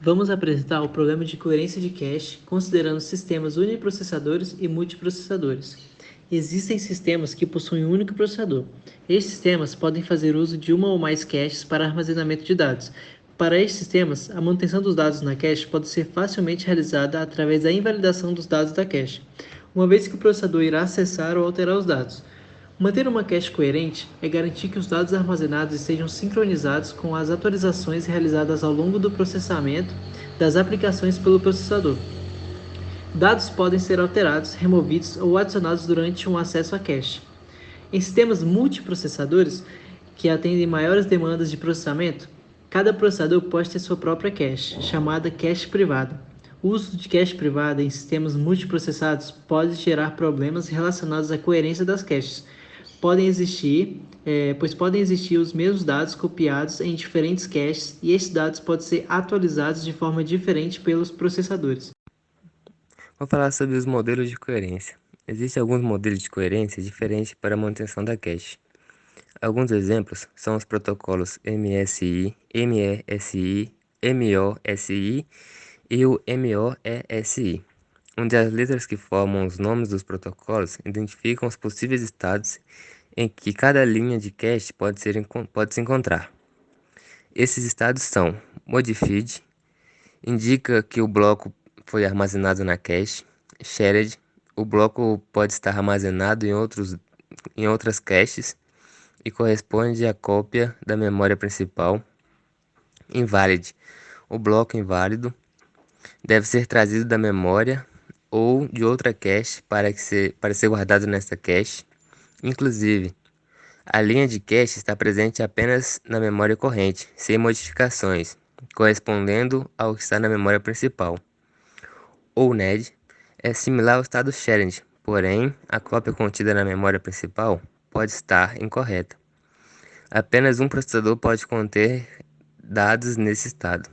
Vamos apresentar o problema de coerência de cache considerando sistemas uniprocessadores e multiprocessadores. Existem sistemas que possuem um único processador. Estes sistemas podem fazer uso de uma ou mais caches para armazenamento de dados. Para estes sistemas, a manutenção dos dados na cache pode ser facilmente realizada através da invalidação dos dados da cache, uma vez que o processador irá acessar ou alterar os dados. Manter uma cache coerente é garantir que os dados armazenados estejam sincronizados com as atualizações realizadas ao longo do processamento das aplicações pelo processador. Dados podem ser alterados, removidos ou adicionados durante um acesso à cache. Em sistemas multiprocessadores, que atendem maiores demandas de processamento, cada processador pode ter sua própria cache, chamada cache privada. O uso de cache privada em sistemas multiprocessados pode gerar problemas relacionados à coerência das caches. Pois podem existir os mesmos dados copiados em diferentes caches e esses dados podem ser atualizados de forma diferente pelos processadores. Vou falar sobre os modelos de coerência. Existem alguns modelos de coerência diferentes para a manutenção da cache. Alguns exemplos são os protocolos MSI, MESI, MOSI e o MOESI, onde as letras que formam os nomes dos protocolos identificam os possíveis estados em que cada linha de cache pode se encontrar. Esses estados são modified, indica que o bloco foi armazenado na cache. Shared, o bloco pode estar armazenado em outras caches e corresponde à cópia da memória principal. Invalid, o bloco inválido deve ser trazido da memória ou de outra cache para ser guardado nesta cache. Inclusive, a linha de cache está presente apenas na memória corrente, sem modificações, correspondendo ao que está na memória principal. Ou NED é similar ao estado shared, porém a cópia contida na memória principal pode estar incorreta. Apenas um processador pode conter dados nesse estado.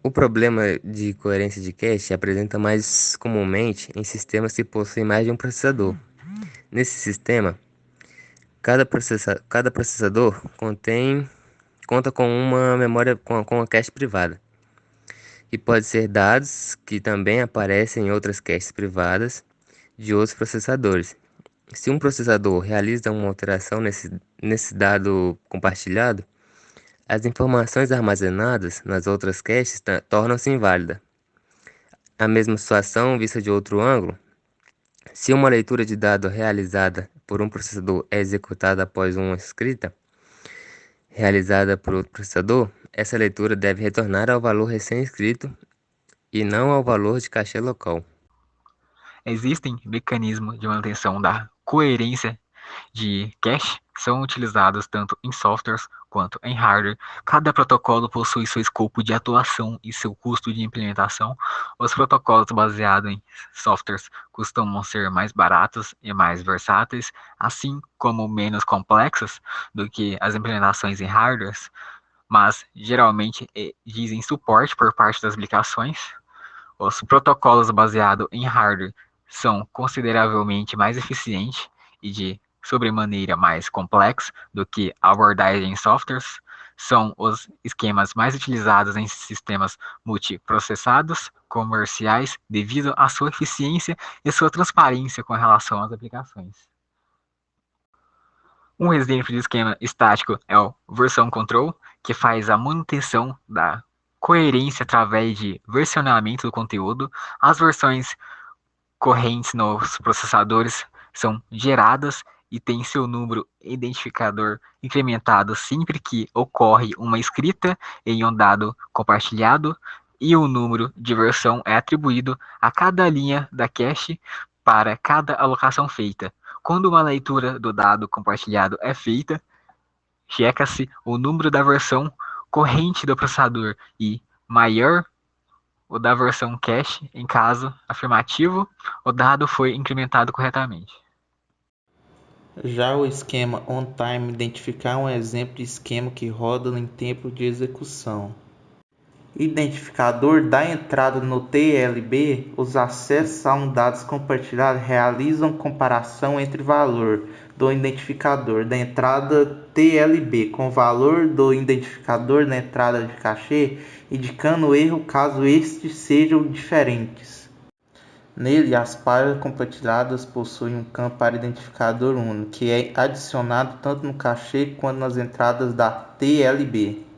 O problema de coerência de cache apresenta mais comumente em sistemas que possuem mais de um processador. Nesse sistema, cada processador conta com uma memória com uma cache privada, que pode ser dados que também aparecem em outras caches privadas de outros processadores. Se um processador realiza uma alteração nesse dado compartilhado, as informações armazenadas nas outras caches tornam-se inválidas. A mesma situação vista de outro ângulo, se uma leitura de dado realizada por um processador é executada após uma escrita realizada por outro processador, essa leitura deve retornar ao valor recém-escrito e não ao valor de cache local. Existem mecanismos de manutenção da coerência de cache que são utilizados tanto em softwares quanto em hardware. Cada protocolo possui seu escopo de atuação e seu custo de implementação. Os protocolos baseados em softwares costumam ser mais baratos e mais versáteis, assim como menos complexos do que as implementações em hardwares, mas geralmente dizem suporte por parte das aplicações. Os protocolos baseados em hardware são consideravelmente mais eficientes e de sobremaneira mais complexos do que a abordagem em softwares. São os esquemas mais utilizados em sistemas multiprocessados comerciais devido à sua eficiência e sua transparência com relação às aplicações. Um exemplo de esquema estático é o version control, que faz a manutenção da coerência através de versionamento do conteúdo. As versões correntes nos processadores são geradas e tem seu número identificador incrementado sempre que ocorre uma escrita em um dado compartilhado, e o número de versão é atribuído a cada linha da cache para cada alocação feita. Quando uma leitura do dado compartilhado é feita, checa-se o número da versão corrente do processador e maior o da versão cache. Em caso afirmativo, o dado foi incrementado corretamente. Já o esquema on-time identificar um exemplo de esquema que roda em tempo de execução. identificador da entrada no TLB, os acessos a um dado compartilhado realizam comparação entre valor do identificador da entrada TLB com o valor do identificador da entrada de cachê, indicando o erro caso estes sejam diferentes. Nele, as páginas compartilhadas possuem um campo para identificador único, que é adicionado tanto no cachê quanto nas entradas da TLB.